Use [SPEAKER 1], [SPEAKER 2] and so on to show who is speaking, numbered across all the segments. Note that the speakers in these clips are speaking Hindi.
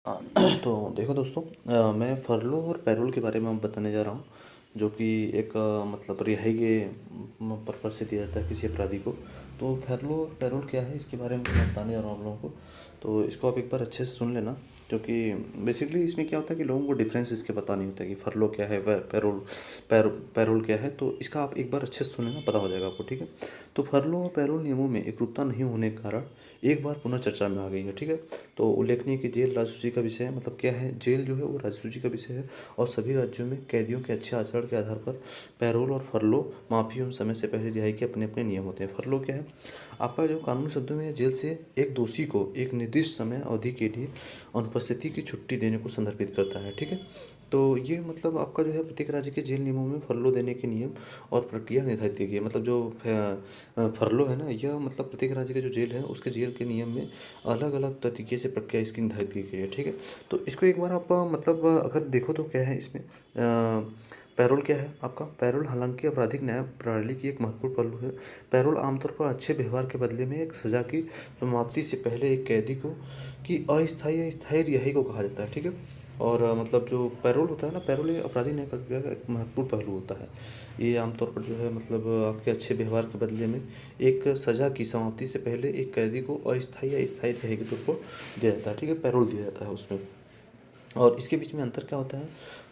[SPEAKER 1] हाँ, तो देखो दोस्तों, मैं फरलो और पैरोल के बारे में अब बताने जा रहा हूँ। जो कि एक मतलब रिहाई के पर्पज़ से दिया जाता है किसी अपराधी को। तो फरलो और पैरोल क्या है, इसके बारे में मैं बताने जा रहा हूँ आप लोगों को। तो इसको आप एक बार अच्छे से सुन लेना, क्योंकि बेसिकली इसमें क्या होता है कि लोगों को डिफरेंस इसके पता नहीं होता है कि फरलो क्या है, पैरोल पैरोल क्या है। तो इसका आप एक बार अच्छे से सुन लेना, पता हो जाएगा आपको, ठीक है। तो फरलो और पैरोल नियमों में एकरूपता नहीं होने के कारण एक बार पुनः चर्चा में आ गई है, ठीक है। तो उल्लेखनीय कि जेल राजसूची का विषय है। मतलब क्या है, जेल जो है वो राजसूची का विषय है और सभी राज्यों में कैदियों के अच्छे आचरण के आधार पर पैरोल और फरलो माफी एवं समय से पहले रिहाई के अपने अपने नियम होते हैं। फरलो क्या है, आपका जो कानूनी शब्दों में जेल से एक दोषी को एक निर्दिष्ट समय अवधि के लिए अनुपस्थिति की छुट्टी देने को संदर्भित करता है, ठीक है। तो ये मतलब आपका जो है प्रत्येक राज्य के जेल नियमों में फरलो देने के नियम और प्रक्रिया निर्धारित की गई है। मतलब जो फरलो है ना, यह मतलब प्रत्येक राज्य के जो जेल है उसके जेल के नियम में अलग अलग तरीके से प्रक्रिया इसकी निर्धारित की गई है, ठीक है। तो इसको एक बार आप मतलब अगर देखो तो क्या है इसमें पैरोल क्या है आपका। पैरोल हालांकि आपराधिक न्याय प्रणाली की एक महत्वपूर्ण पहलू है। पैरोल आमतौर पर अच्छे व्यवहार के बदले में एक सजा की समाप्ति से पहले एक कैदी को की अस्थायी या स्थायी रिहाई को कहा जाता है, ठीक है। और मतलब जो पैरोल होता है ना, पैरोल ये अपराधिक न्याय प्रक्रिया का एक महत्वपूर्ण पहलू होता है। ये आमतौर पर जो है मतलब आपके अच्छे व्यवहार के बदले में एक सजा की समाप्ति से पहले एक कैदी को अस्थायी या स्थायी रिहाई के तौर पर दिया जाता है, ठीक है। पैरोल दिया जाता है उसमें। और इसके बीच में अंतर क्या होता है,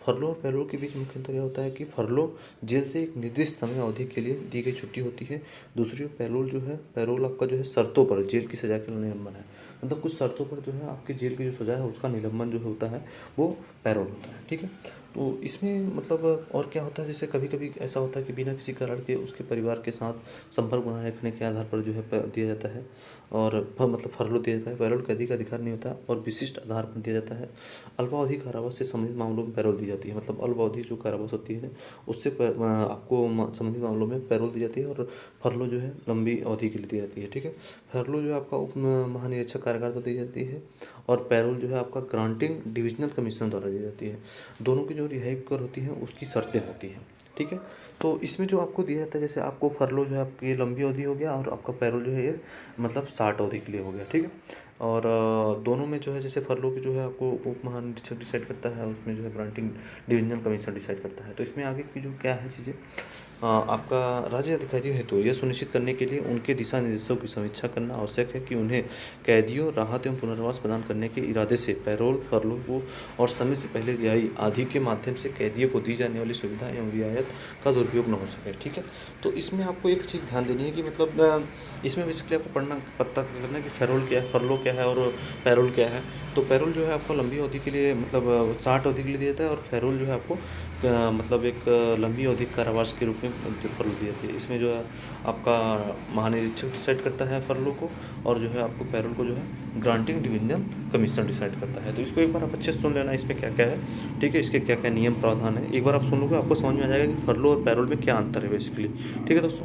[SPEAKER 1] फरलो और पैरोल के बीच मुख्य अंतर यह होता है कि फरलो जेल से एक निर्दिष्ट समय अवधि के लिए दी गई छुट्टी होती है। दूसरी ओर पैरोल जो है, पैरोल आपका जो है शर्तों पर जेल की सज़ा के निलंबन है। मतलब कुछ शर्तों पर जो है आपकी जेल की जो सज़ा है उसका निलंबन जो होता है वो पैरोल होता है, ठीक है। तो इसमें मतलब और क्या होता है, जैसे कभी कभी ऐसा होता है कि बिना किसी कारण के उसके परिवार के साथ संपर्क बनाए रखने के आधार पर जो है दिया जाता है। और मतलब फरलो दिया जाता है। पैरोल कैदी का अधिकार नहीं होता और विशिष्ट आधार पर दिया जाता है। अल्पावधि कारावास से संबंधित मामलों में पैरोल दी जाती है। मतलब अल्पावधि जो कारावास होती है उससे आपको संबंधित मामलों में पैरोल दी जाती है। और फरलो जो है लंबी अवधि के लिए दी जाती है, ठीक है। फरलो जो है आपका उप महानिरीक्षक कारागार को दी जाती है। और पैरोल जो है आपका ग्रांटिंग डिविजनल कमीशन द्वारा दी जाती है। दोनों की जो रिहाई कर होती है उसकी शर्तें होती हैं, ठीक है। तो इसमें जो आपको दिया जाता है, जैसे आपको फरलो जो है आपकी लंबी अवधि हो गया और आपका पैरोल जो है ये मतलब 60 अवधि के लिए हो गया, ठीक है। और दोनों में जो है जैसे फरलो की जो है आपको उप महानिरीक्षक डिसाइड करता है, उसमें जो है ग्रांटिंग डिविजनल कमीशन डिसाइड करता है। तो इसमें आगे की जो क्या है चीज़ें, आपका राज्य अधिकारियों हेतु यह सुनिश्चित करने के लिए उनके दिशा निर्देशों की समीक्षा करना आवश्यक है कि उन्हें कैदियों राहत एवं पुनर्वास प्रदान करने के इरादे से पैरोल फरलो को और समय से पहले रिहाई आदि के माध्यम से कैदियों को दी जाने वाली सुविधा एवं रियायत का दुरुपयोग न हो सके, ठीक है। तो इसमें आपको एक चीज़ ध्यान देनी है कि मतलब इसमें बेसिकली आपको पता करना है कि फेरोल क्या है, फरलो क्या है और पैरोल क्या है। तो पैरोल जो है आपको लंबी अवधि के लिए मतलब 60 अवधि के लिए दिया जाता है। और फेरोल जो है आपको मतलब एक लंबी अवधि कारावास के रूप में फरलो दी जाती है। इसमें जो है आपका महानिरीक्षक डिसाइड करता है फरलो को, और जो है आपको पैरोल को जो है ग्रांटिंग डिविजनल कमीशन डिसाइड करता है। तो इसको एक बार आप अच्छे से सुन लेना, इसमें क्या क्या है, ठीक है। इसके क्या क्या नियम प्रावधान है, एक बार आप सुन लोगे आपको समझ में आ जाएगा कि फरलो और पैरोल में क्या अंतर है बेसिकली, ठीक है दोस्तों।